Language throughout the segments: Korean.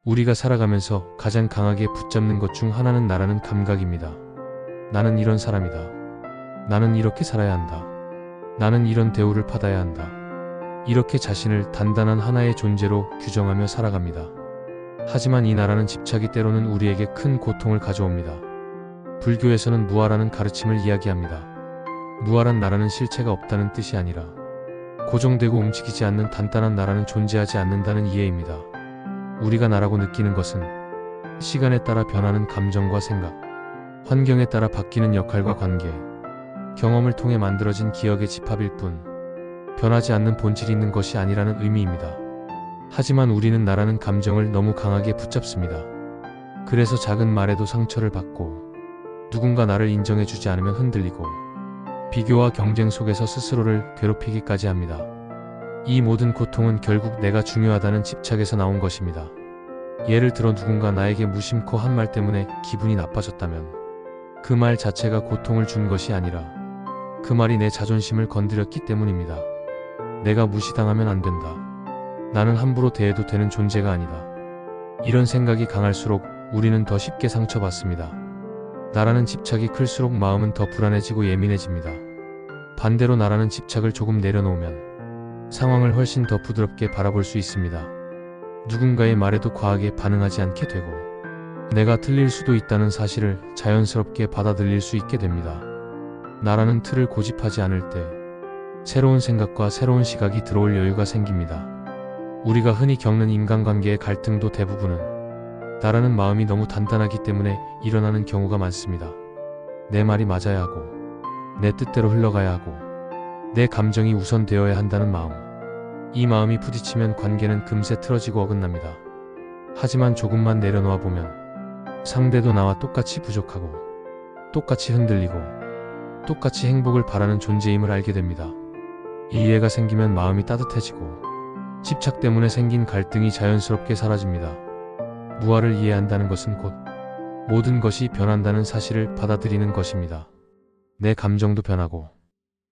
우리가 살아가면서 가장 강하게 붙잡는 것 중 하나는 나라는 감각입니다. 나는 이런 사람이다. 나는 이렇게 살아야 한다. 나는 이런 대우를 받아야 한다. 이렇게 자신을 단단한 하나의 존재로 규정하며 살아갑니다. 하지만 이 나라는 집착이 때로는 우리에게 큰 고통을 가져옵니다. 불교에서는 무아라는 가르침을 이야기합니다. 무아란 나라는 실체가 없다는 뜻이 아니라 고정되고 움직이지 않는 단단한 나라는 존재하지 않는다는 이해입니다. 우리가 나라고 느끼는 것은 시간에 따라 변하는 감정과 생각, 환경에 따라 바뀌는 역할과 관계, 경험을 통해 만들어진 기억의 집합일 뿐 변하지 않는 본질이 있는 것이 아니라는 의미입니다. 하지만 우리는 나라는 감정을 너무 강하게 붙잡습니다. 그래서 작은 말에도 상처를 받고 누군가 나를 인정해주지 않으면 흔들리고 비교와 경쟁 속에서 스스로를 괴롭히기까지 합니다. 이 모든 고통은 결국 내가 중요하다는 집착에서 나온 것입니다. 예를 들어 누군가 나에게 무심코 한 말 때문에 기분이 나빠졌다면 그 말 자체가 고통을 준 것이 아니라 그 말이 내 자존심을 건드렸기 때문입니다. 내가 무시당하면 안 된다. 나는 함부로 대해도 되는 존재가 아니다. 이런 생각이 강할수록 우리는 더 쉽게 상처받습니다. 나라는 집착이 클수록 마음은 더 불안해지고 예민해집니다. 반대로 나라는 집착을 조금 내려놓으면 상황을 훨씬 더 부드럽게 바라볼 수 있습니다. 누군가의 말에도 과하게 반응하지 않게 되고 내가 틀릴 수도 있다는 사실을 자연스럽게 받아들일 수 있게 됩니다. 나라는 틀을 고집하지 않을 때 새로운 생각과 새로운 시각이 들어올 여유가 생깁니다. 우리가 흔히 겪는 인간관계의 갈등도 대부분은 나라는 마음이 너무 단단하기 때문에 일어나는 경우가 많습니다. 내 말이 맞아야 하고 내 뜻대로 흘러가야 하고 내 감정이 우선되어야 한다는 마음. 이 마음이 부딪히면 관계는 금세 틀어지고 어긋납니다. 하지만 조금만 내려놓아 보면 상대도 나와 똑같이 부족하고 똑같이 흔들리고 똑같이 행복을 바라는 존재임을 알게 됩니다. 이 이해가 생기면 마음이 따뜻해지고 집착 때문에 생긴 갈등이 자연스럽게 사라집니다. 무아를 이해한다는 것은 곧 모든 것이 변한다는 사실을 받아들이는 것입니다. 내 감정도 변하고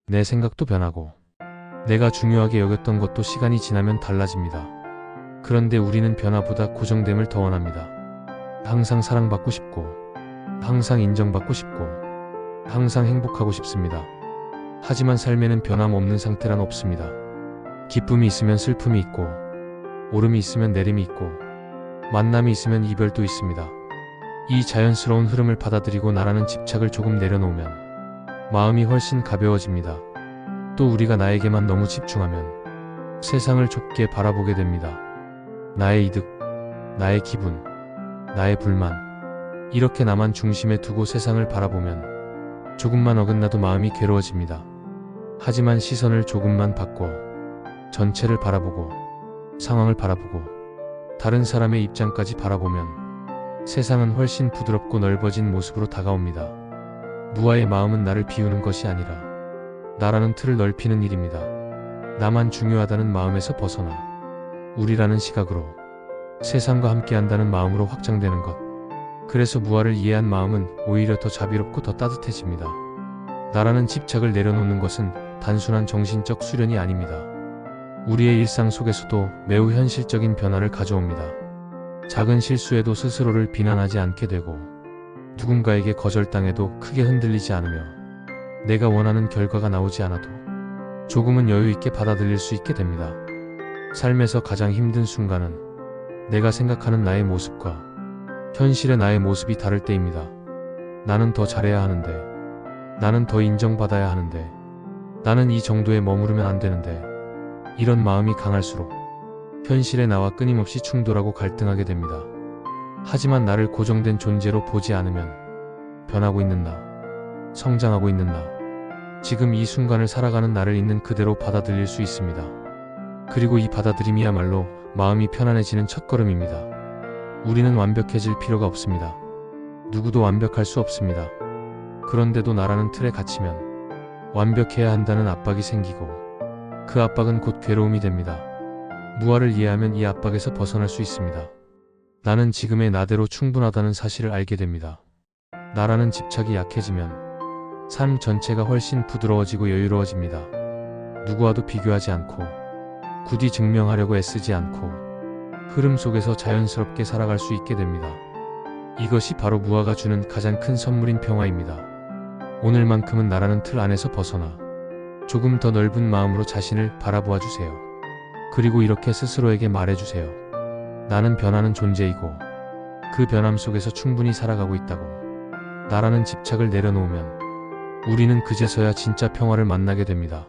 내 생각도 변하고 내가 중요하게 여겼던 것도 시간이 지나면 달라집니다. 그런데 우리는 변화보다 고정됨을 더 원합니다. 항상 사랑받고 싶고 항상 인정받고 싶고 항상 행복하고 싶습니다. 하지만 삶에는 변함없는 상태란 없습니다. 기쁨이 있으면 슬픔이 있고 오름이 있으면 내림이 있고 만남이 있으면 이별도 있습니다. 이 자연스러운 흐름을 받아들이고 나라는 집착을 조금 내려놓으면 마음이 훨씬 가벼워집니다. 또 우리가 나에게만 너무 집중하면 세상을 좁게 바라보게 됩니다. 나의 이득, 나의 기분, 나의 불만, 이렇게 나만 중심에 두고 세상을 바라보면 조금만 어긋나도 마음이 괴로워집니다. 하지만 시선을 조금만 바꿔 전체를 바라보고 상황을 바라보고 다른 사람의 입장까지 바라보면 세상은 훨씬 부드럽고 넓어진 모습으로 다가옵니다. 무아의 마음은 나를 비우는 것이 아니라 나라는 틀을 넓히는 일입니다. 나만 중요하다는 마음에서 벗어나 우리라는 시각으로 세상과 함께한다는 마음으로 확장되는 것. 그래서 무아를 이해한 마음은 오히려 더 자비롭고 더 따뜻해집니다. 나라는 집착을 내려놓는 것은 단순한 정신적 수련이 아닙니다. 우리의 일상 속에서도 매우 현실적인 변화를 가져옵니다. 작은 실수에도 스스로를 비난하지 않게 되고 누군가에게 거절당해도 크게 흔들리지 않으며 내가 원하는 결과가 나오지 않아도 조금은 여유 있게 받아들일 수 있게 됩니다. 삶에서 가장 힘든 순간은 내가 생각하는 나의 모습과 현실의 나의 모습이 다를 때입니다. 나는 더 잘해야 하는데, 나는 더 인정받아야 하는데, 나는 이 정도에 머무르면 안 되는데, 이런 마음이 강할수록 현실의 나와 끊임없이 충돌하고 갈등하게 됩니다. 하지만 나를 고정된 존재로 보지 않으면 변하고 있는 나, 성장하고 있는 나, 지금 이 순간을 살아가는 나를 있는 그대로 받아들일 수 있습니다. 그리고 이 받아들임이야말로 마음이 편안해지는 첫걸음입니다. 우리는 완벽해질 필요가 없습니다. 누구도 완벽할 수 없습니다. 그런데도 나라는 틀에 갇히면 완벽해야 한다는 압박이 생기고 그 압박은 곧 괴로움이 됩니다. 무아를 이해하면 이 압박에서 벗어날 수 있습니다. 나는 지금의 나대로 충분하다는 사실을 알게 됩니다. 나라는 집착이 약해지면 삶 전체가 훨씬 부드러워지고 여유로워집니다. 누구와도 비교하지 않고 굳이 증명하려고 애쓰지 않고 흐름 속에서 자연스럽게 살아갈 수 있게 됩니다. 이것이 바로 무아가 주는 가장 큰 선물인 평화입니다. 오늘만큼은 나라는 틀 안에서 벗어나 조금 더 넓은 마음으로 자신을 바라보아 주세요. 그리고 이렇게 스스로에게 말해주세요. 나는 변하는 존재이고 그 변함 속에서 충분히 살아가고 있다고. 나라는 집착을 내려놓으면 우리는 그제서야 진짜 평화를 만나게 됩니다.